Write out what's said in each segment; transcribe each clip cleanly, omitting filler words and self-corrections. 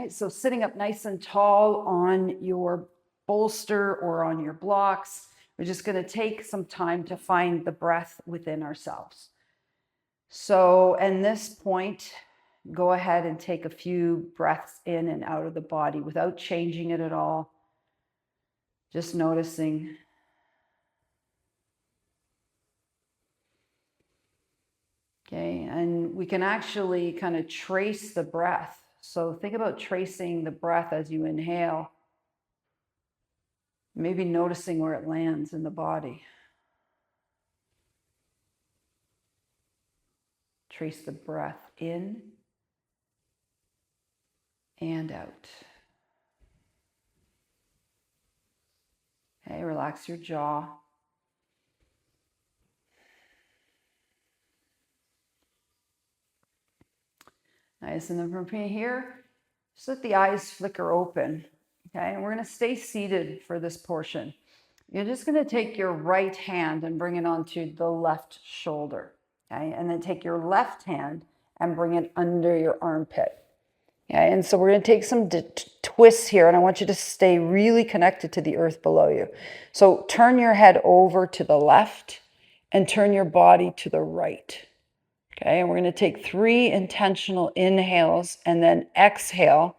right, so sitting up nice and tall on your bolster or on your blocks, we're just going to take some time to find the breath within ourselves. So, at this point, go ahead and take a few breaths in and out of the body without changing it at all. Just noticing. Okay, and we can actually kind of trace the breath. So think about tracing the breath as you inhale. Maybe noticing where it lands in the body. Trace the breath in and out. Okay, relax your jaw. Nice, and then from here, just let the eyes flicker open. Okay, and we're going to stay seated for this portion. You're just going to take your right hand and bring it onto the left shoulder. Okay, and then take your left hand and bring it under your armpit. Okay, and so we're going to take some twists here, and I want you to stay really connected to the earth below you. So turn your head over to the left and turn your body to the right. Okay, and we're going to take 3 intentional inhales and then exhale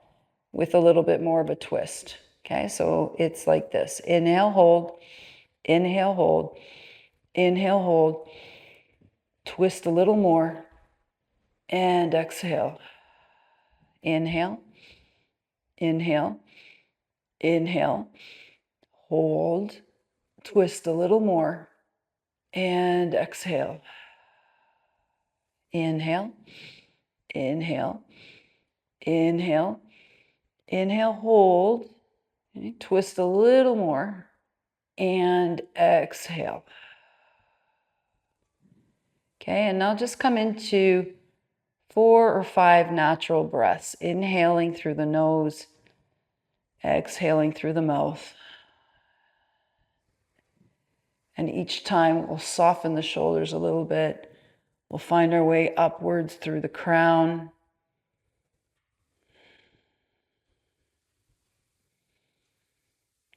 with a little bit more of a twist. Okay, so it's like this. Inhale, hold, inhale, hold, inhale, hold, twist a little more, and exhale. Inhale, inhale, inhale, hold, twist a little more, and exhale. Inhale, inhale, inhale, inhale, hold, okay, twist a little more, and exhale. Okay, and now just come into 4 or 5 natural breaths, inhaling through the nose, exhaling through the mouth. And each time we'll soften the shoulders a little bit. We'll find our way upwards through the crown.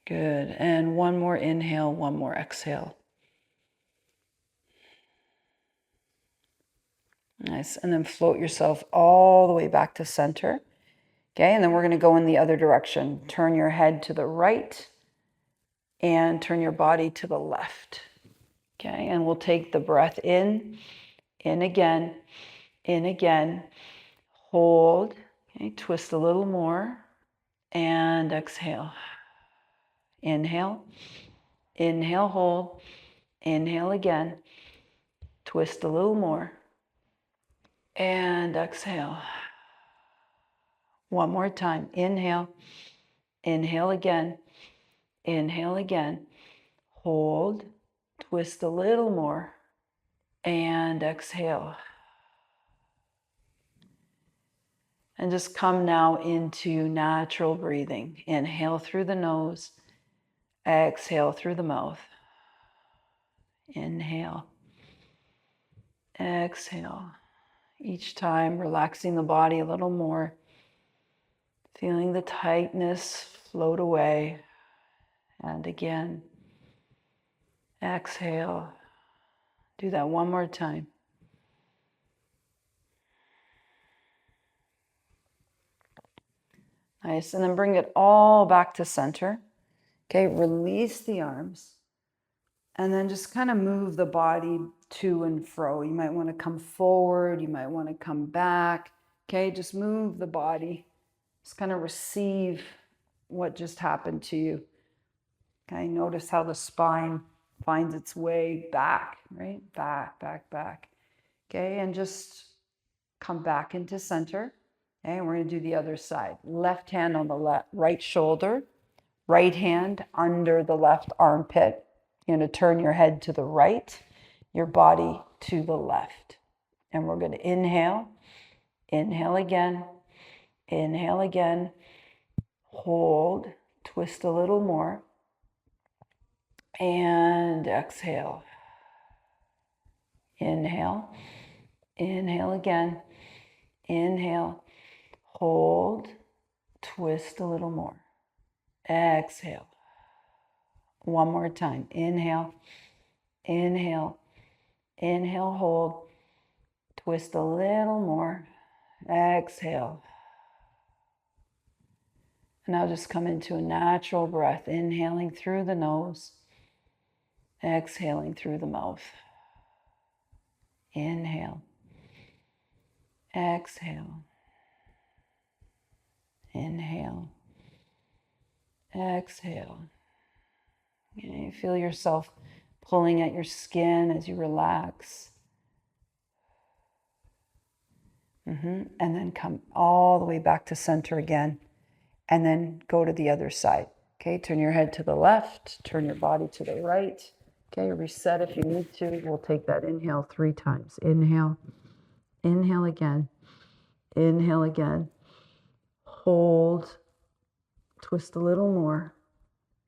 Good. And one more inhale, one more exhale. Nice. And then float yourself all the way back to center. Okay. And then we're going to go in the other direction. Turn your head to the right and turn your body to the left. Okay. And we'll take the breath in again, hold, okay, twist a little more, and exhale. Inhale, inhale, hold, inhale again, twist a little more, and exhale. One more time. Inhale, inhale again, hold, twist a little more, and exhale. And just come now into natural breathing. Inhale through the nose, exhale through the mouth. Inhale, exhale. Each time relaxing the body a little more, feeling the tightness float away. And again, exhale. Do that one more time. Nice, and then bring it all back to center. Okay, release the arms. And then just kind of move the body to and fro. You might want to come forward, you might want to come back. Okay, just move the body. Just kind of receive what just happened to you. Okay, notice how the spine finds its way back, right? Back, back, back. Okay, and just come back into center. Okay, and we're going to do the other side. Left hand on the right shoulder, right hand under the left armpit. You're going to turn your head to the right, your body to the left. And we're going to inhale, inhale again, hold, twist a little more, and exhale. Inhale, inhale again, inhale, hold, Twist a little more. Exhale. One more time. Inhale. Inhale. Inhale, hold. Twist a little more. Exhale. And now just come into a natural breath. Inhaling through the nose. Exhaling through the mouth. Inhale. Exhale. Inhale. Exhale. And you feel yourself pulling at your skin as you relax. And then come all the way back to center again. And then go to the other side. Okay, turn your head to the left, turn your body to the right. Okay, reset if you need to. We'll take that inhale 3 times. Inhale, inhale again, inhale again. Hold, twist a little more,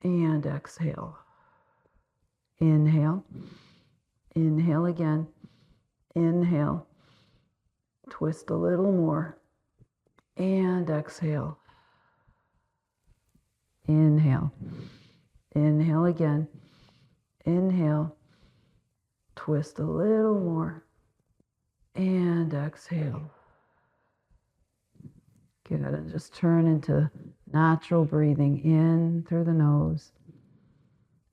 and exhale. Inhale, inhale again, inhale, twist a little more, and exhale. Inhale. Inhale again. Inhale. Twist a little more. And exhale. Good. And just turn into natural breathing in through the nose,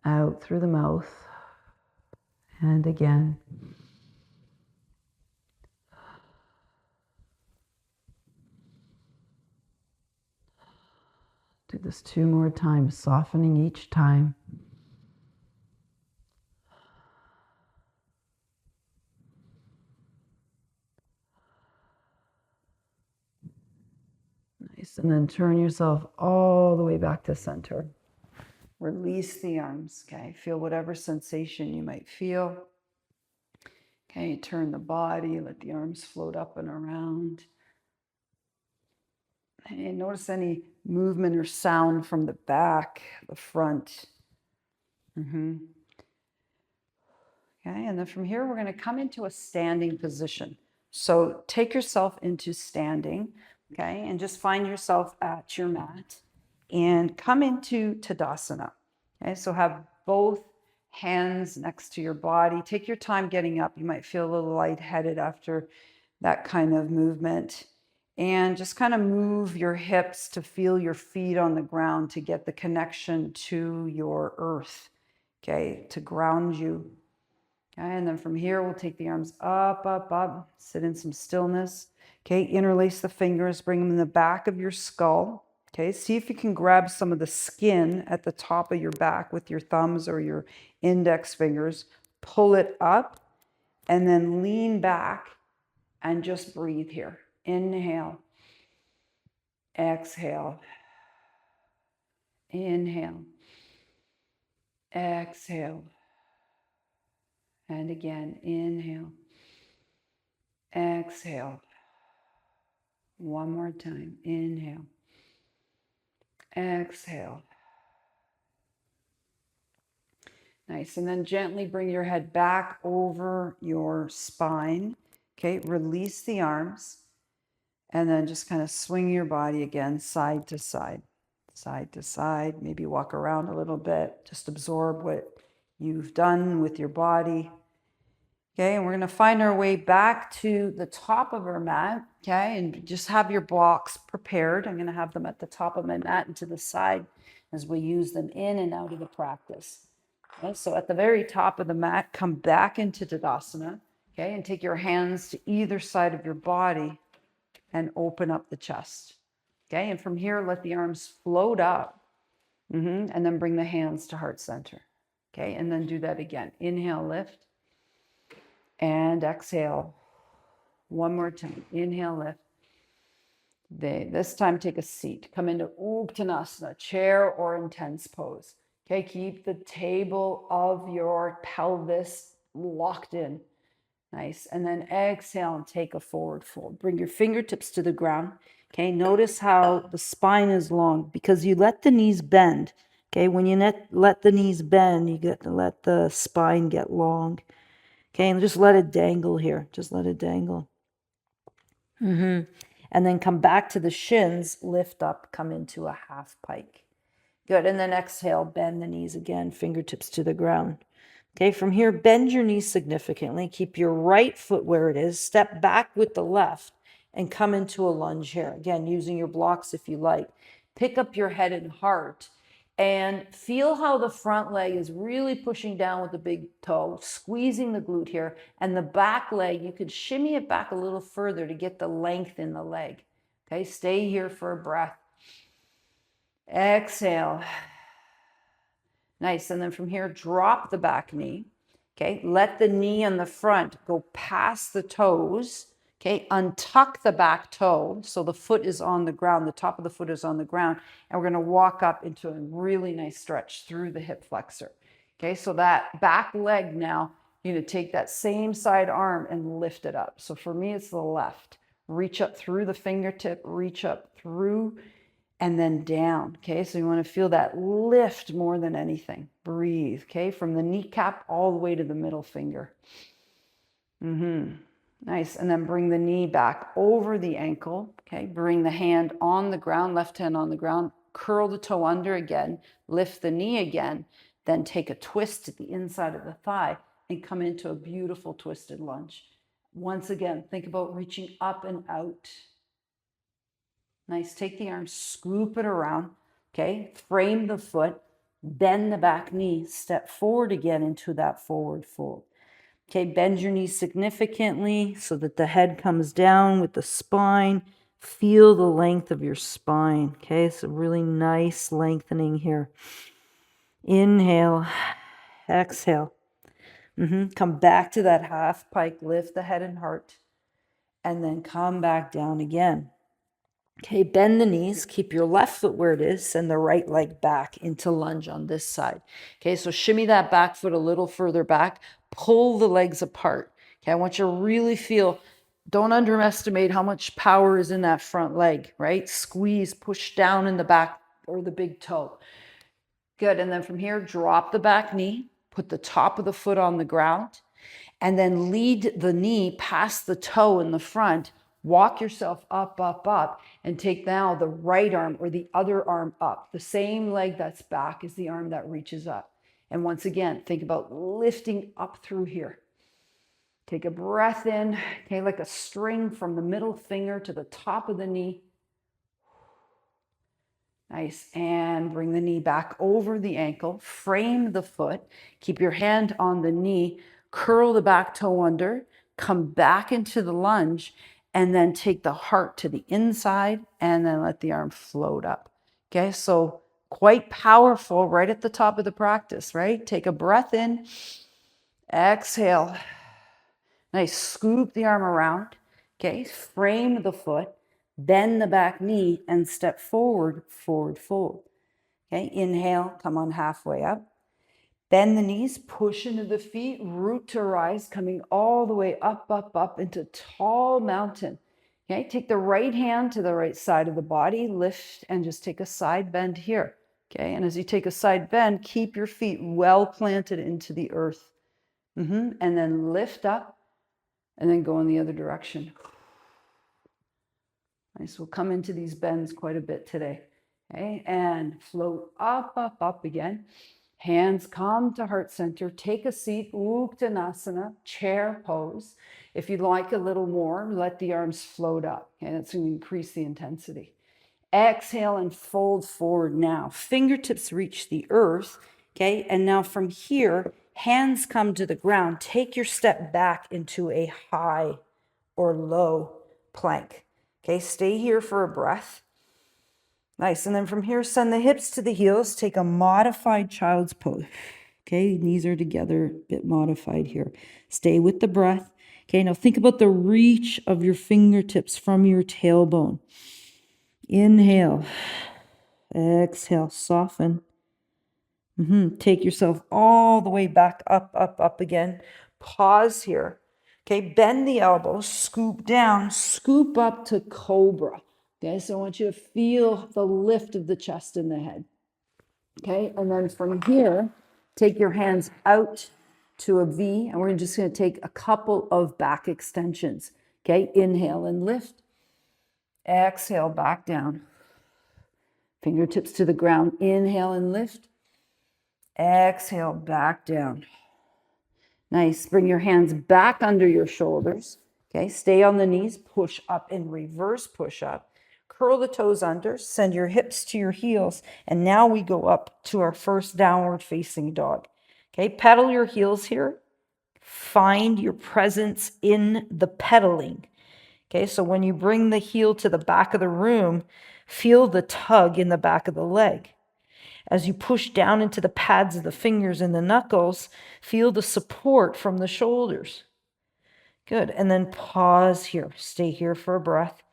out through the mouth, and again. Do this 2 more times, softening each time. Nice. And then turn yourself all the way back to center. Release the arms, okay? Feel whatever sensation you might feel. Okay, turn the body, let the arms float up and around. And notice any movement or sound from the back, the front. Okay, and then from here, we're going to come into a standing position. So take yourself into standing, okay, and just find yourself at your mat and come into Tadasana. Okay, so have both hands next to your body. Take your time getting up. You might feel a little lightheaded after that kind of movement. And just kind of move your hips to feel your feet on the ground to get the connection to your earth, okay, to ground you. Okay, and then from here, we'll take the arms up, up, up, sit in some stillness. Okay, interlace the fingers, bring them in the back of your skull. Okay, see if you can grab some of the skin at the top of your back with your thumbs or your index fingers. Pull it up and then lean back and just breathe here. Inhale. Exhale. Inhale. Exhale. And again, inhale. Exhale. One more time. Inhale. Exhale. Nice. And then gently bring your head back over your spine. Okay, release the arms. And then just kind of swing your body again, side to side. Side to side. Maybe walk around a little bit. Just absorb what you've done with your body. Okay, and we're going to find our way back to the top of our mat. Okay, and just have your blocks prepared. I'm going to have them at the top of my mat and to the side as we use them in and out of the practice. Okay, so at the very top of the mat, come back into Tadasana. Okay, and take your hands to either side of your body and open up the chest. Okay, and from here, let the arms float up. And then bring the hands to heart center. Okay, and then do that again. Inhale, lift. And exhale. One more time. Inhale, lift. This time, take a seat. Come into Uttanasana, chair or intense pose. Okay, keep the table of your pelvis locked in. Nice. And then exhale and take a forward fold. Bring your fingertips to the ground. Okay, notice how the spine is long because you let the knees bend. Okay, when you let the knees bend, you get to let the spine get long. Okay, and just let it dangle here. Just let it dangle. And And then come back to the shins, lift up, come into a half pike. Good. And then exhale, bend the knees again, fingertips to the ground. Okay, from here, bend your knees significantly. Keep your right foot where it is. Step back with the left and come into a lunge here. Again, using your blocks if you like. Pick up your head and heart and feel how the front leg is really pushing down with the big toe, squeezing the glute here. And the back leg, you could shimmy it back a little further to get the length in the leg. Okay, stay here for a breath. Exhale. Nice. And then from here, drop the back knee. Okay. Let the knee on the front go past the toes. Okay. Untuck the back toe. So the foot is on the ground. The top of the foot is on the ground. And we're going to walk up into a really nice stretch through the hip flexor. Okay. So that back leg now, you're going to take that same side arm and lift it up. So for me, it's the left. Reach up through the fingertip, reach up through and then down. Okay, so you want to feel that lift more than anything. Breathe. Okay, from the kneecap all the way to the middle finger. Nice. And then bring the knee back over the ankle. Okay, bring the hand on the ground, left hand on the ground. Curl the toe under again. Lift the knee again. Then take a twist to the inside of the thigh and come into a beautiful twisted lunge. Once again, think about reaching up and out. Nice. Take the arm, scoop it around. Okay. Frame the foot, bend the back knee, step forward again into that forward fold. Okay. Bend your knees significantly so that the head comes down with the spine. Feel the length of your spine. Okay. So really nice lengthening here. Inhale, exhale. Come back to that half pike, lift the head and heart, and then come back down again. Okay, bend the knees, keep your left foot where it is, send the right leg back into lunge on this side. Okay, so shimmy that back foot a little further back, pull the legs apart. Okay, I want you to really feel, don't underestimate how much power is in that front leg, right? Squeeze, push down in the back or the big toe. Good, and then from here, drop the back knee, put the top of the foot on the ground, and then lead the knee past the toe in the front. Walk yourself up, up, up, and take now the right arm or the other arm up. The same leg that's back is the arm that reaches up. And once again, think about lifting up through here. Take a breath in, okay, like a string from the middle finger to the top of the knee. Nice. And bring the knee back over the ankle. Frame the foot. Keep your hand on the knee. Curl the back toe under. Come back into the lunge. And then take the heart to the inside. And then let the arm float up. Okay, so quite powerful right at the top of the practice, right? Take a breath in. Exhale. Nice. Scoop the arm around. Okay, frame the foot. Bend the back knee and step forward, forward fold. Okay, inhale, come on halfway up. Bend the knees, push into the feet, root to rise, coming all the way up, up, up into tall mountain. Okay, take the right hand to the right side of the body, lift and just take a side bend here. Okay, and as you take a side bend, keep your feet well planted into the earth. And then lift up and then go in the other direction. Nice. We'll come into these bends quite a bit today. Okay, and float up, up, up again. Hands come to heart center. Take a seat, Uttanasana, chair pose. If you'd like a little more, let the arms float up. Okay, that's going to increase the intensity. Exhale and fold forward now. Fingertips reach the earth. Okay, and now from here, hands come to the ground. Take your step back into a high or low plank. Okay, stay here for a breath. Nice. And then from here, send the hips to the heels. Take a modified child's pose. Okay, knees are together, a bit modified here. Stay with the breath. Okay, now think about the reach of your fingertips from your tailbone. Inhale. Exhale, soften. Take yourself all the way back up, up, up again. Pause here. Okay, bend the elbows, scoop down, scoop up to cobra. Okay, so I want you to feel the lift of the chest and the head. Okay, and then from here, take your hands out to a V, and we're just going to take a couple of back extensions. Okay, inhale and lift. Exhale, back down. Fingertips to the ground. Inhale and lift. Exhale, back down. Nice. Bring your hands back under your shoulders. Okay, stay on the knees. Push up in reverse push up. Curl the toes under. Send your hips to your heels. And now we go up to our first downward facing dog. Okay, pedal your heels here. Find your presence in the pedaling. Okay, so when you bring the heel to the back of the room, feel the tug in the back of the leg. As you push down into the pads of the fingers and the knuckles, feel the support from the shoulders. Good. And then pause here. Stay here for a breath.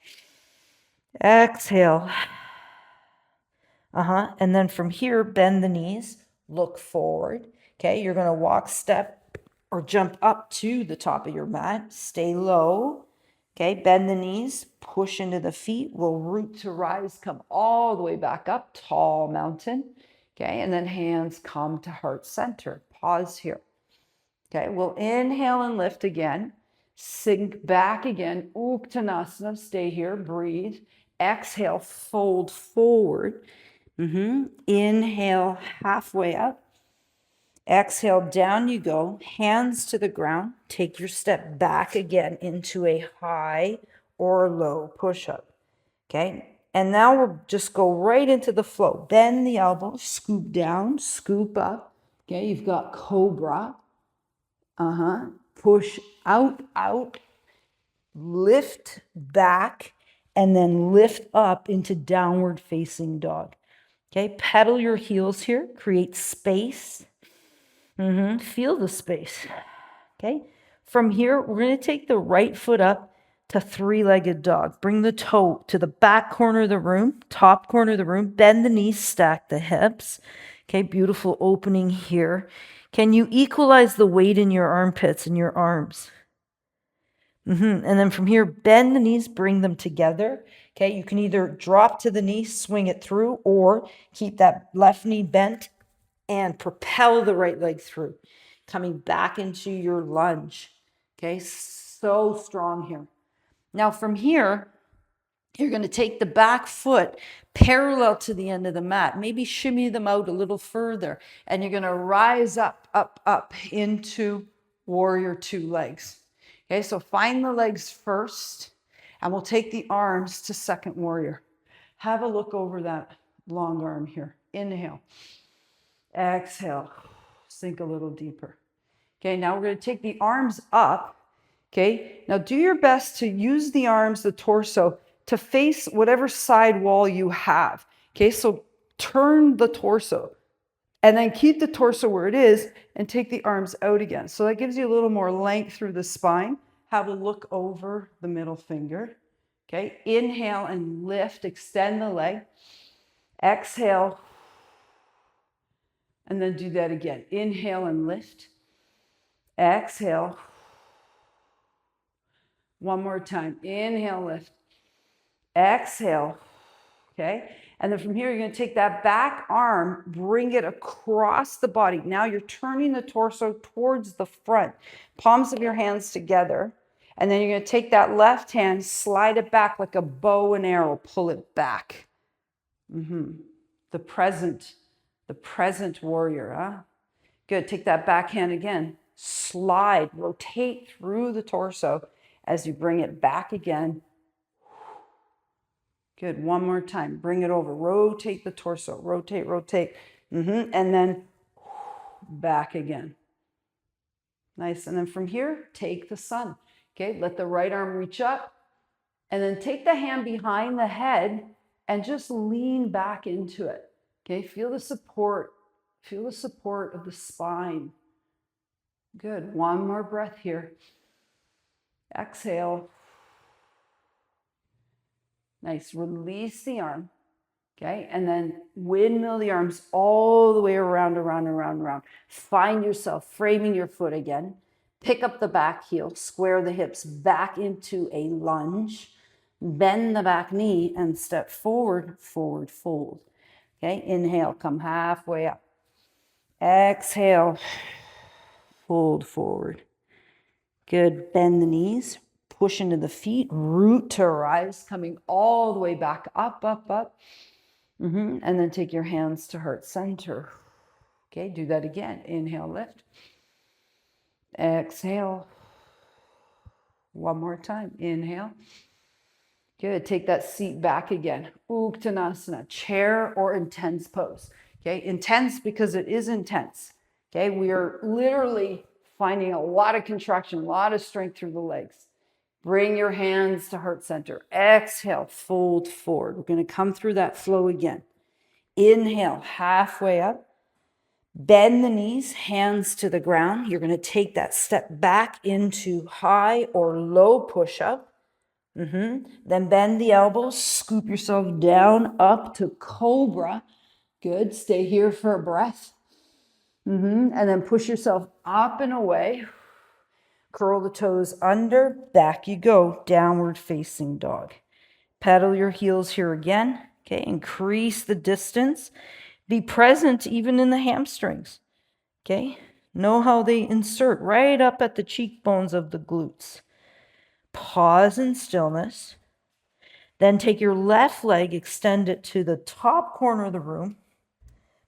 Exhale. And then from here, bend the knees, look forward. Okay, you're going to walk, step, or jump up to the top of your mat. Stay low. Okay, bend the knees, push into the feet. We'll root to rise, come all the way back up, tall mountain. Okay, and then hands come to heart center. Pause here. Okay, we'll inhale and lift again. Sink back again. Uttanasana, stay here, breathe. Exhale, fold forward. Inhale, halfway up. Exhale, down you go. Hands to the ground. Take your step back again into a high or low push-up. Okay, and now we'll just go right into the flow. Bend the elbows, scoop down, scoop up. Okay, you've got cobra. Push out, out. Lift back, and then lift up into downward facing dog. Okay, pedal your heels here, create space. Feel the space. Okay, from here, we're going to take the right foot up to three-legged dog. Bring the toe to the back corner of the room, top corner of the room, bend the knees, stack the hips. Okay, beautiful opening here. Can you equalize the weight in your armpits and your arms? And then from here, bend the knees, bring them together. Okay, you can either drop to the knee, swing it through, or keep that left knee bent and propel the right leg through. Coming back into your lunge. Okay, so strong here. Now from here, you're going to take the back foot parallel to the end of the mat. Maybe shimmy them out a little further. And you're going to rise up, up, up into warrior two legs. Okay, so find the legs first, and we'll take the arms to second warrior. Have a look over that long arm here. Inhale. Exhale. Sink a little deeper. Okay, now we're going to take the arms up. Okay, now do your best to use the arms, the torso, to face whatever side wall you have. Okay, so turn the torso. And then keep the torso where it is and take the arms out again. So that gives you a little more length through the spine. Have a look over the middle finger. Okay, inhale and lift, extend the leg. Exhale. And then do that again. Inhale and lift. Exhale. One more time. Inhale, lift. Exhale. Okay. And then from here, you're going to take that back arm, bring it across the body. Now you're turning the torso towards the front, palms of your hands together. And then you're going to take that left hand, slide it back like a bow and arrow, pull it back. The present warrior, huh? Good. Take that back hand again, slide, rotate through the torso as you bring it back again. Good. One more time. Bring it over. Rotate the torso. Rotate, rotate. And then back again. Nice. And then from here, take the sun. Okay. Let the right arm reach up. And then take the hand behind the head and just lean back into it. Okay. Feel the support. Feel the support of the spine. Good. One more breath here. Exhale. Nice. Release the arm. Okay. And then windmill the arms all the way around, around, around, around. Find yourself framing your foot again. Pick up the back heel. Square the hips back into a lunge. Bend the back knee and step forward, forward fold. Okay. Inhale. Come halfway up. Exhale. Fold forward. Good. Bend the knees. push into the feet, root to rise, coming all the way back up, up, up. And then take your hands to heart center. Okay, do that again. Inhale, lift. Exhale. One more time. Inhale. Good. Take that seat back again. Uttanasana, chair or intense pose. Okay, intense because it is intense. Okay, we are literally finding a lot of contraction, a lot of strength through the legs. Bring your hands to heart center. Exhale, fold forward. We're going to come through that flow again. Inhale, halfway up. Bend the knees, hands to the ground. You're going to take that step back into high or low push-up. Then bend the elbows, scoop yourself down up to cobra. Good. Stay here for a breath. And then push yourself up and away. Curl the toes under. Back you go. Downward facing dog. Pedal your heels here again. Okay. Increase the distance. Be present even in the hamstrings. Okay. Know how they insert right up at the cheekbones of the glutes. Pause in stillness. Then take your left leg, extend it to the top corner of the room.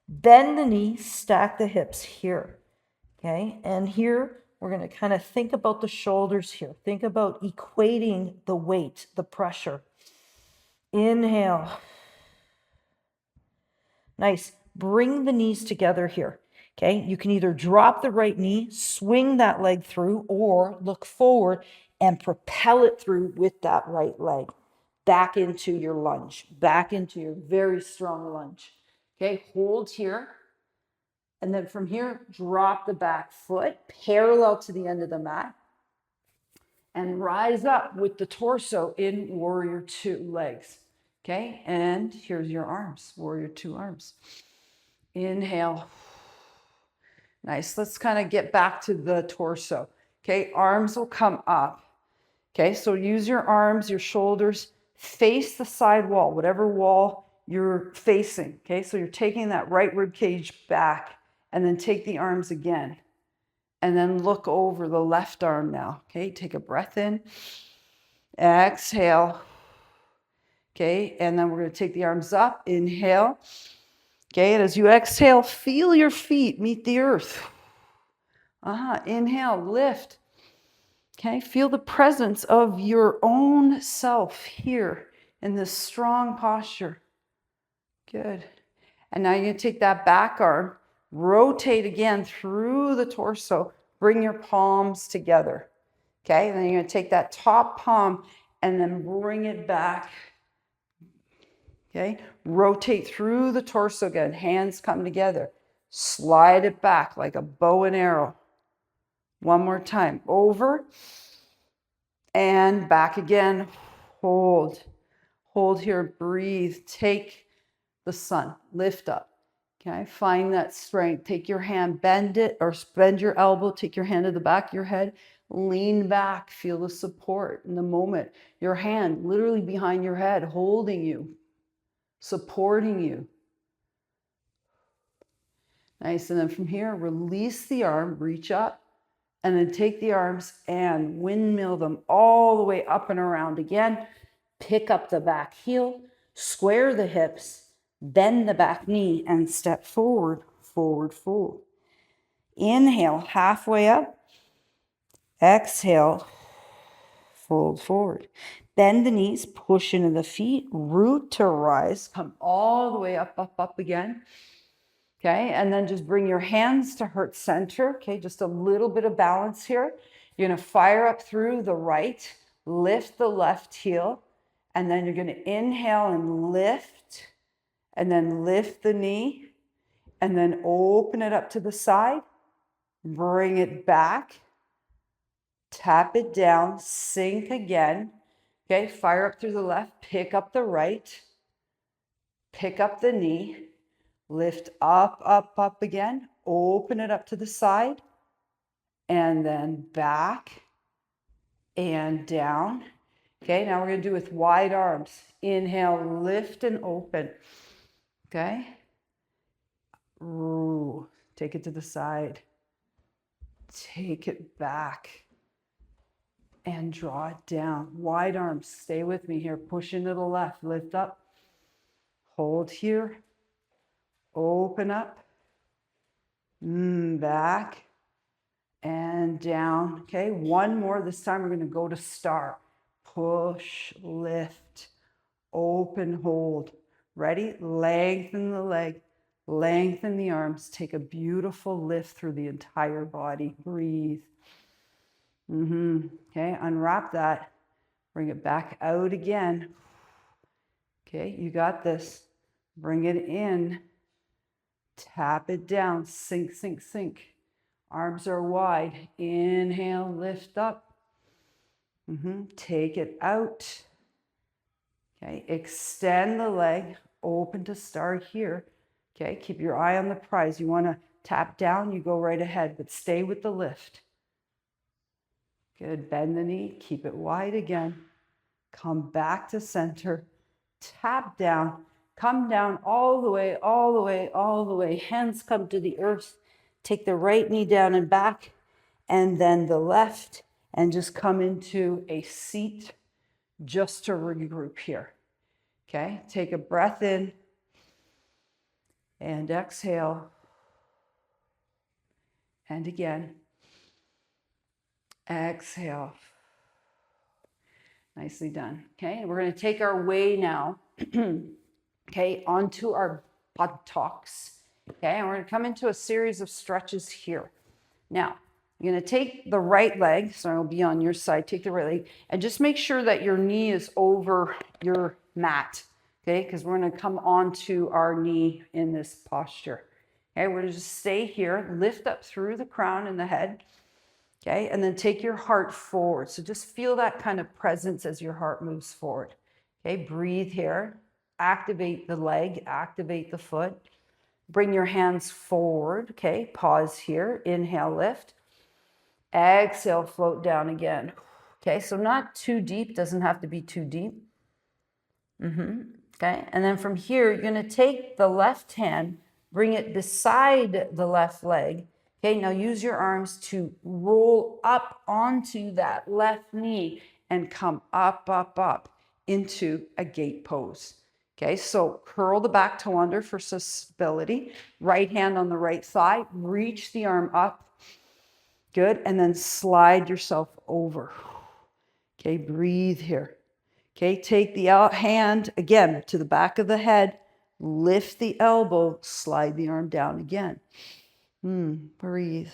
Bend the knees, stack the hips here. Okay, and here we're going to kind of think about the shoulders here. Think about equating the weight, the pressure. Inhale. Nice. Bring the knees together here. Okay, you can either drop the right knee, swing that leg through, or look forward and propel it through with that right leg. Back into your lunge, back into your very strong lunge. Okay, hold here. And then from here, drop the back foot parallel to the end of the mat. And rise up with the torso in warrior two legs. Okay, and here's your arms, warrior two arms. Inhale. Nice. Let's kind of get back to the torso. Okay, arms will come up. Okay, so use your arms, your shoulders, face the side wall, whatever wall you're facing. Okay, so you're taking that right rib cage back, and then take the arms again. And then look over the left arm now. Okay, take a breath in. Exhale. Okay, and then we're going to take the arms up. Inhale. Okay, and as you exhale, feel your feet meet the earth. Inhale, lift. Okay, feel the presence of your own self here in this strong posture. Good. And now you're going to take that back arm, rotate again through the torso, bring your palms together. Okay, and then you're going to take that top palm and then bring it back. Okay, rotate through the torso again, hands come together. Slide it back like a bow and arrow. One more time, over and back again. Hold here, breathe, take the sun, lift up. Okay, find that strength. Take your hand, bend it, or bend your elbow, take your hand to the back of your head, lean back, feel the support in the moment. Your hand literally behind your head, holding you, supporting you. Nice, and then from here, release the arm, reach up, and then take the arms and windmill them all the way up and around again. Pick up the back heel, square the hips, bend the back knee, and step forward, forward fold. Inhale, halfway up. Exhale, fold forward. Bend the knees, push into the feet, root to rise, come all the way up, up, up again. Okay, and then just bring your hands to heart center. Okay, just a little bit of balance here. You're going to fire up through the right, lift the left heel, and then you're going to inhale and lift, and then lift the knee, and then open it up to the side, bring it back, tap it down, sink again. Okay, fire up through the left, pick up the right, pick up the knee, lift up, up, up again, open it up to the side, and then back and down. Okay, now we're going to do with wide arms. Inhale, lift and open. Okay. Ooh, take it to the side. Take it back. and draw it down. Wide arms, stay with me here. Push into the left, lift up, hold here, open up, back and down. Okay, one more. This time we're going to go to star. Push, lift, open, hold. Ready? Lengthen the leg, lengthen the arms. Take a beautiful lift through the entire body. Breathe. Okay, unwrap that. Bring it back out again. Okay, you got this. Bring it in. Tap it down. Sink, sink, sink. Arms are wide. Inhale, lift up. Take it out. Okay, extend the leg. Open to start here. Okay, keep your eye on the prize. You want to tap down, you go right ahead, but stay with the lift. Good. Bend the knee. Keep it wide again. Come back to center. Tap down. Come down all the way, all the way, all the way. Hands come to the earth. Take the right knee down and back, and then the left, and just come into a seat just to regroup here. Okay, take a breath in and exhale. And again, exhale. Nicely done. Okay, and we're going to take our way now, okay, onto our buttocks. Okay, and we're going to come into a series of stretches here. Now, you're going to take the right leg, so I'll be on your side, take the right leg, and just make sure that your knee is over your mat, okay, because we're going to come onto our knee in this posture. Okay, we're going to just stay here, lift up through the crown and the head, okay, and then take your heart forward. So just feel that kind of presence as your heart moves forward. Okay, breathe here, activate the leg, activate the foot. Bring your hands forward, okay, pause here, inhale, lift. Exhale, float down again. Okay, so not too deep, doesn't have to be too deep. Okay, and then from here, you're going to take the left hand, bring it beside the left leg. Okay, now use your arms to roll up onto that left knee and come up, up, up into a gate pose. Okay, so curl the back toe under for stability. Right hand on the right thigh, reach the arm up. Good, and then slide yourself over. Okay, breathe here. Okay, take the hand again to the back of the head, lift the elbow, slide the arm down again. Breathe.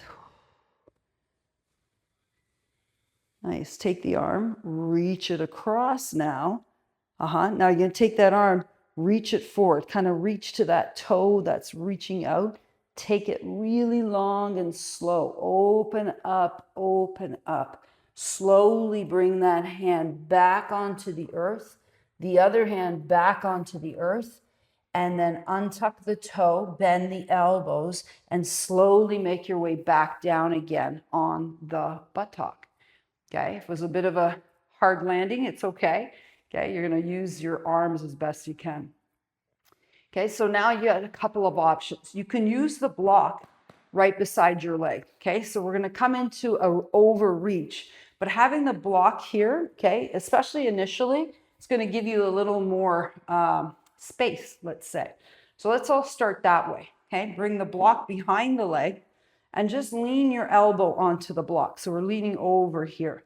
Nice. Take the arm, reach it across now. Now you're going to take that arm, reach it forward, kind of reach to that toe that's reaching out. Take it really long and slow. Open up, open up. Slowly bring that hand back onto the earth, the other hand back onto the earth, and then untuck the toe, bend the elbows, and slowly make your way back down again on the buttock. Okay, if it was a bit of a hard landing, it's okay. Okay, you're going to use your arms as best you can. Okay, so now you got a couple of options. You can use the block right beside your leg. Okay, so we're going to come into an overreach, but having the block here, okay, especially initially, it's going to give you a little more space, let's say. So let's all start that way. Okay, bring the block behind the leg and just lean your elbow onto the block. So we're leaning over here.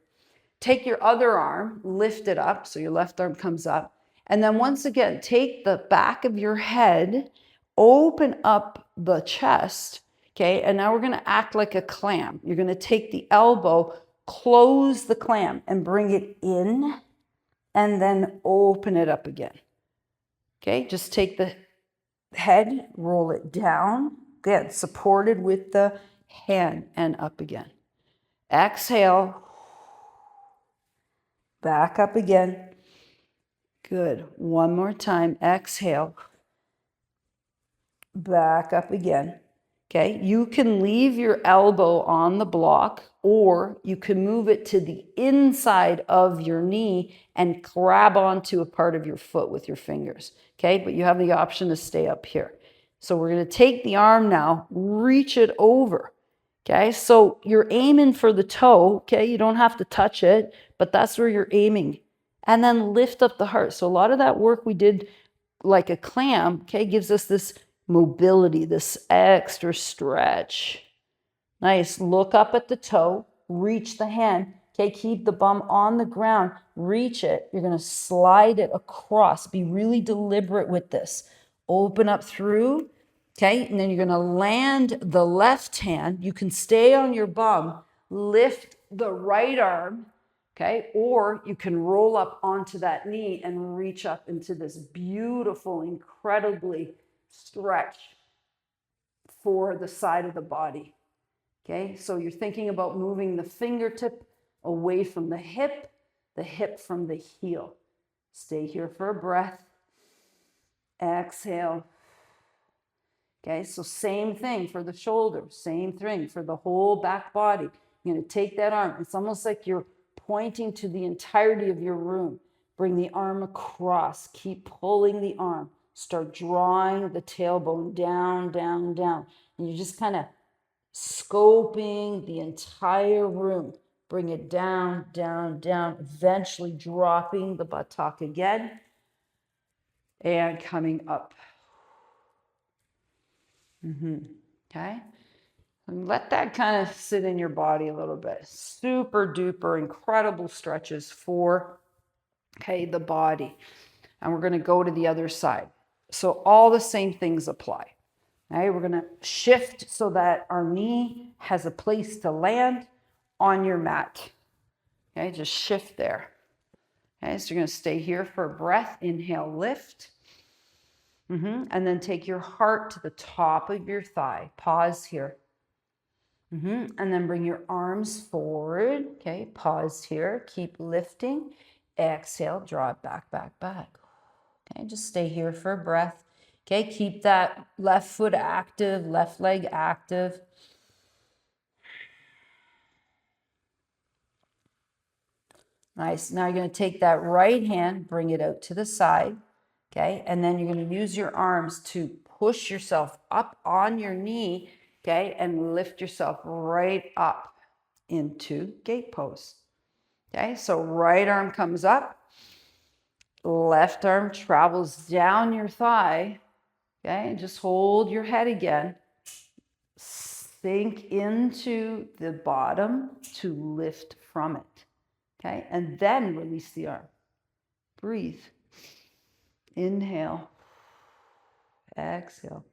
Take your other arm, lift it up, so your left arm comes up. And then once again, take the back of your head, open up the chest, okay? And now we're going to act like a clam. You're going to take the elbow, close the clam, and bring it in, and then open it up again. Okay, just take the head, roll it down, again, supported with the hand, and up again. Exhale. Back up again. Good. One more time. Exhale. Back up again. Okay. You can leave your elbow on the block, or you can move it to the inside of your knee and grab onto a part of your foot with your fingers. Okay. But you have the option to stay up here. So we're going to take the arm now, reach it over. Okay, so you're aiming for the toe. Okay, you don't have to touch it, but that's where you're aiming. And then lift up the heart. So a lot of that work we did like a clam, okay, gives us this mobility, this extra stretch. Nice. Look up at the toe, reach the hand. Okay, keep the bum on the ground, reach it. You're going to slide it across. Be really deliberate with this. Open up through, okay, and then you're going to land the left hand. You can stay on your bum, lift the right arm, okay, or you can roll up onto that knee and reach up into this beautiful, incredibly stretch for the side of the body. Okay, so you're thinking about moving the fingertip away from the hip from the heel. Stay here for a breath. Exhale. Okay, so same thing for the shoulder, same thing for the whole back body. You're going to take that arm. It's almost like you're pointing to the entirety of your room. Bring the arm across. Keep pulling the arm. Start drawing the tailbone down, down, down. And you're just kind of scoping the entire room. Bring it down, down, down, eventually dropping the buttock again and coming up. Okay. And let that kind of sit in your body a little bit. Super duper incredible stretches for, okay, the body. And we're going to go to the other side. So all the same things apply. Okay, we're going to shift so that our knee has a place to land on your mat. Okay, just shift there. Okay, so you're going to stay here for a breath. Inhale, lift. And then take your heart to the top of your thigh. Pause here. And then bring your arms forward. Okay, pause here. Keep lifting. Exhale, draw it back, back, back. Okay, just stay here for a breath. Okay, keep that left foot active, left leg active. Nice. Now you're going to take that right hand, bring it out to the side. Okay, and then you're going to use your arms to push yourself up on your knee. Okay, and lift yourself right up into gate pose. Okay, so right arm comes up, left arm travels down your thigh. Okay, and just hold your head again. Sink into the bottom to lift from it. Okay, and then release the arm. Breathe. Inhale. Exhale.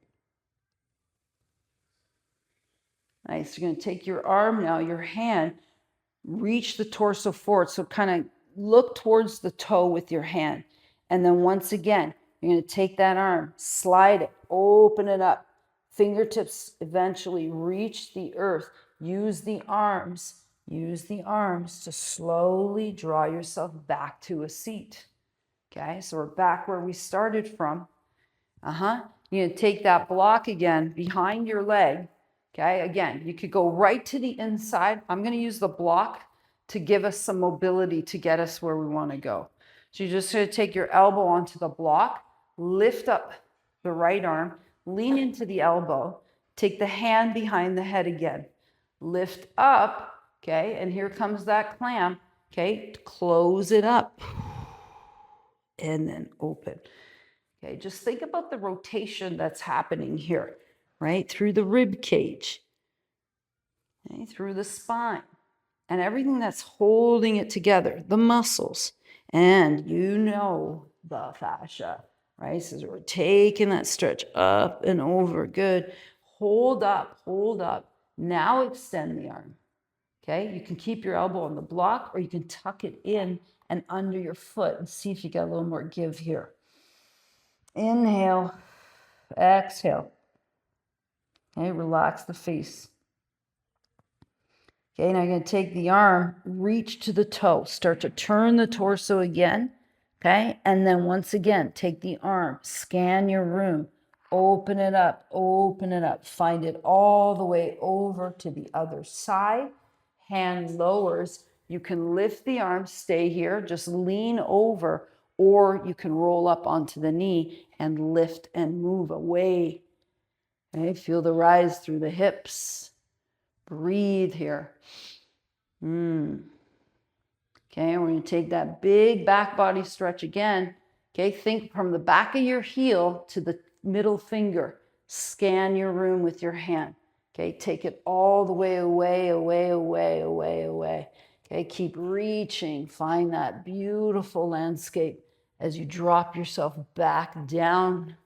Nice. You're going to take your arm now, your hand, reach the torso forward. So kind of look towards the toe with your hand. And then once again, you're going to take that arm, slide it, open it up. Fingertips eventually reach the earth. Use the arms to slowly draw yourself back to a seat. Okay, so we're back where we started from. You're going to take that block again behind your leg. Okay, again, you could go right to the inside. I'm going to use the block to give us some mobility to get us where we want to go. So you're just going to take your elbow onto the block, lift up the right arm, lean into the elbow, take the hand behind the head again, lift up, okay, and here comes that clam, okay, close it up, and then open. Okay, just think about the rotation that's happening here, right? Through the rib cage, okay, through the spine, and everything that's holding it together, the muscles, and the fascia, right? So we're taking that stretch up and over. Good. Hold up, hold up. Now extend the arm. Okay, you can keep your elbow on the block or you can tuck it in and under your foot and see if you get a little more give here. Inhale, exhale. Okay, relax the face. Okay, now you're going to take the arm, reach to the toe, start to turn the torso again. Okay, and then once again, take the arm, scan your room, open it up, find it all the way over to the other side. Hand lowers. You can lift the arm, stay here, just lean over, or you can roll up onto the knee and lift and move away. Okay, feel the rise through the hips. Breathe here. Okay, and we're going to take that big back body stretch again. Okay, think from the back of your heel to the middle finger. Scan your room with your hand. Okay, take it all the way away, away, away, away, away. Okay, keep reaching. Find that beautiful landscape as you drop yourself back down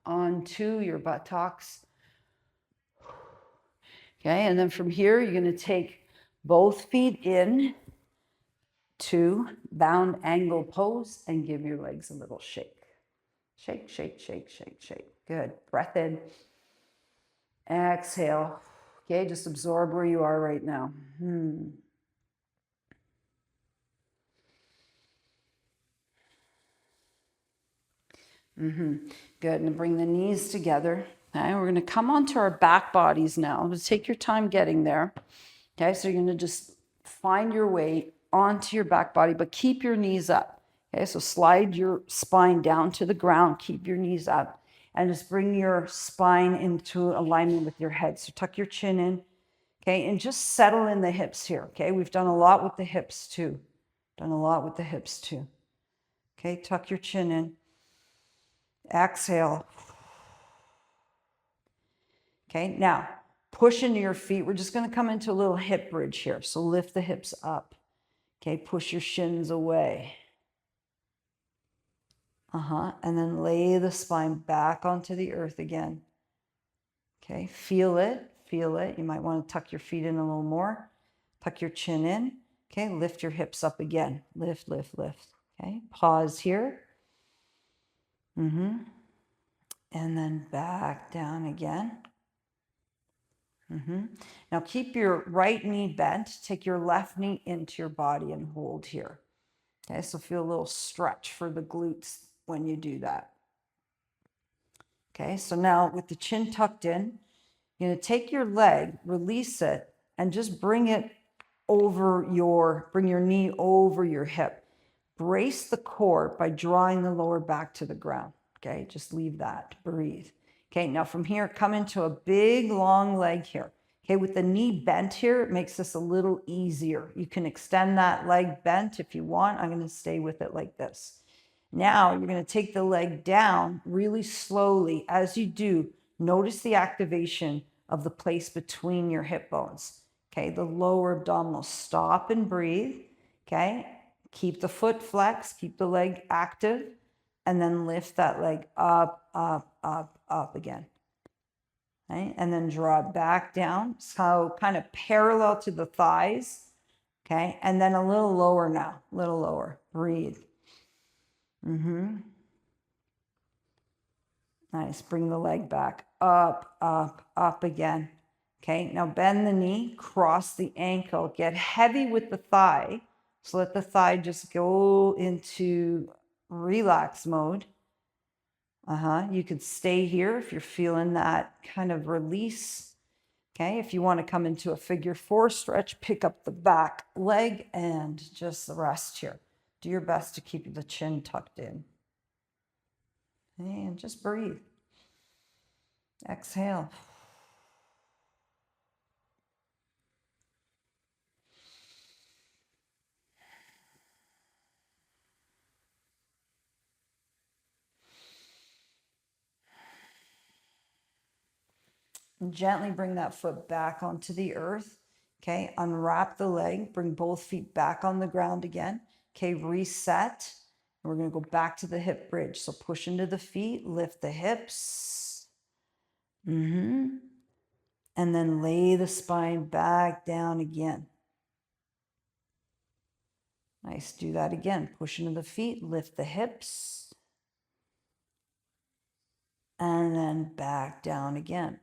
onto your buttocks. Okay, and then from here, you're going to take both feet in to bound angle pose and give your legs a little shake. Shake, shake, shake, shake, shake. Good. Breath in. Exhale. Okay, just absorb where you are right now. Good. And bring the knees together. Okay, we're going to come onto our back bodies now. Just take your time getting there. Okay, so you're going to just find your way onto your back body, but keep your knees up. Okay, so slide your spine down to the ground, keep your knees up, and just bring your spine into alignment with your head. So tuck your chin in, okay, and just settle in the hips here. Okay, we've done a lot with the hips too. Okay, tuck your chin in. Exhale. Okay, now push into your feet. We're just going to come into a little hip bridge here. So lift the hips up. Okay, push your shins away. And then lay the spine back onto the earth again. Okay, feel it. You might want to tuck your feet in a little more. Tuck your chin in. Okay, lift your hips up again. Lift, lift, lift. Okay, pause here. And then back down again. Now keep your right knee bent. Take your left knee into your body and hold here. Okay, so feel a little stretch for the glutes when you do that. Okay, so now with the chin tucked in, you're going to take your leg, release it, and just bring your knee over your hip. Brace the core by drawing the lower back to the ground. Okay, just leave that. Breathe. Okay, now from here, come into a big long leg here. Okay, with the knee bent here, it makes this a little easier. You can extend that leg bent if you want. I'm going to stay with it like this. Now you're going to take the leg down really slowly. As you do, notice the activation of the place between your hip bones. Okay, the lower abdominal. Stop and breathe. Okay, keep the foot flexed, keep the leg active, and then lift that leg up, up, up, up again. Okay, and then draw it back down. So kind of parallel to the thighs. Okay, and then a little lower now, a little lower. Breathe. Nice. Bring the leg back. Up, up, up again. Okay, now bend the knee, cross the ankle, get heavy with the thigh. So let the thigh just go into relax mode. You could stay here if you're feeling that kind of release. Okay, if you want to come into a figure 4 stretch, pick up the back leg and just rest here. Do your best to keep the chin tucked in. And just breathe. Exhale. And gently bring that foot back onto the earth. Okay, unwrap the leg, bring both feet back on the ground again. Okay, reset. And we're going to go back to the hip bridge. So push into the feet, lift the hips. And then lay the spine back down again. Nice. Do that again. Push into the feet, lift the hips. And then back down again.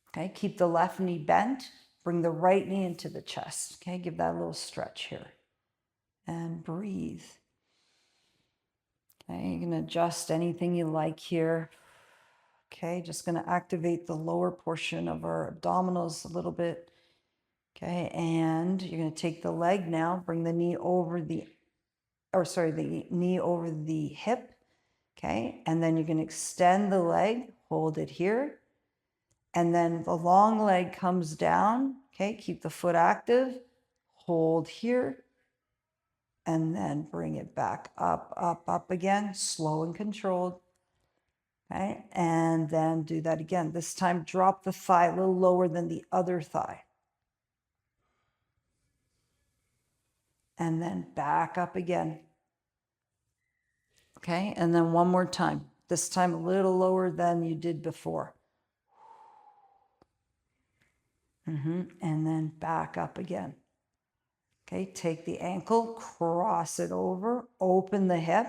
Okay, keep the left knee bent. Bring the right knee into the chest. Okay, give that a little stretch here. And breathe. Okay, you can adjust anything you like here. Okay, just going to activate the lower portion of our abdominals a little bit. Okay, and you're going to take the leg now, bring the knee over the knee over the hip. Okay, and then you're going to extend the leg, hold it here, And then the long leg comes down. Okay, keep the foot active. Hold here. And then bring it back up, up, up again, slow and controlled. Okay, and then do that again. This time, drop the thigh a little lower than the other thigh. And then back up again. Okay, and then one more time. This time a little lower than you did before. And then back up again. Okay, take the ankle, cross it over, open the hip.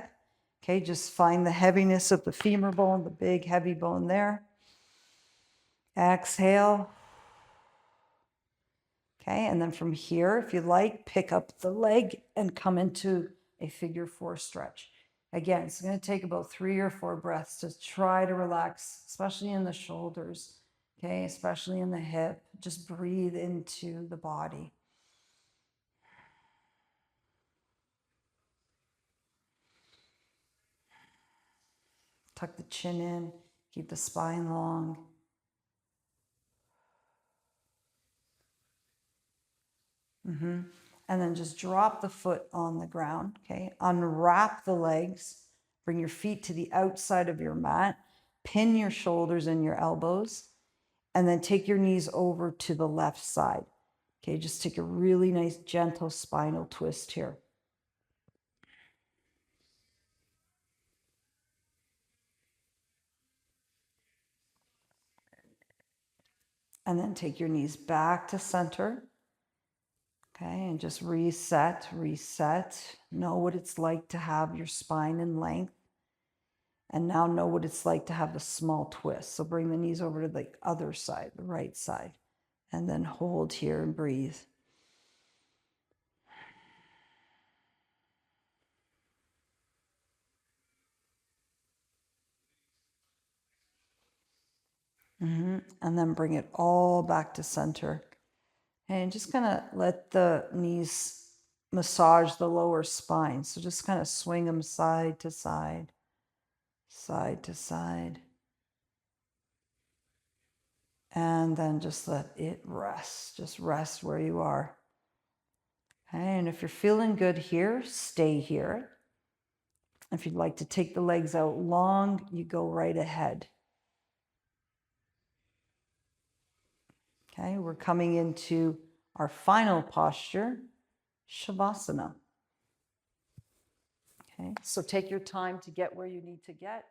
Okay, just find the heaviness of the femur bone, the big heavy bone there. Exhale. Okay, and then from here, if you like, pick up the leg and come into a figure 4 stretch. Again, it's going to take about 3 or 4 breaths to try to relax, especially in the shoulders, okay, especially in the hip. Just breathe into the body. Tuck the chin in, keep the spine long. And then just drop the foot on the ground, okay? Unwrap the legs, bring your feet to the outside of your mat, pin your shoulders and your elbows, and then take your knees over to the left side. Okay, just take a really nice gentle spinal twist here. And then take your knees back to center. Okay, and just reset, reset. Know what it's like to have your spine in length. And now know what it's like to have a small twist. So bring the knees over to the other side, the right side. And then hold here and breathe. And then bring it all back to center. And just kind of let the knees massage the lower spine. So just kind of swing them side to side, side to side. And then just let it rest. Just rest where you are. Okay, and if you're feeling good here, stay here. If you'd like to take the legs out long, you go right ahead. Okay, we're coming into our final posture, Shavasana. Okay, so take your time to get where you need to get.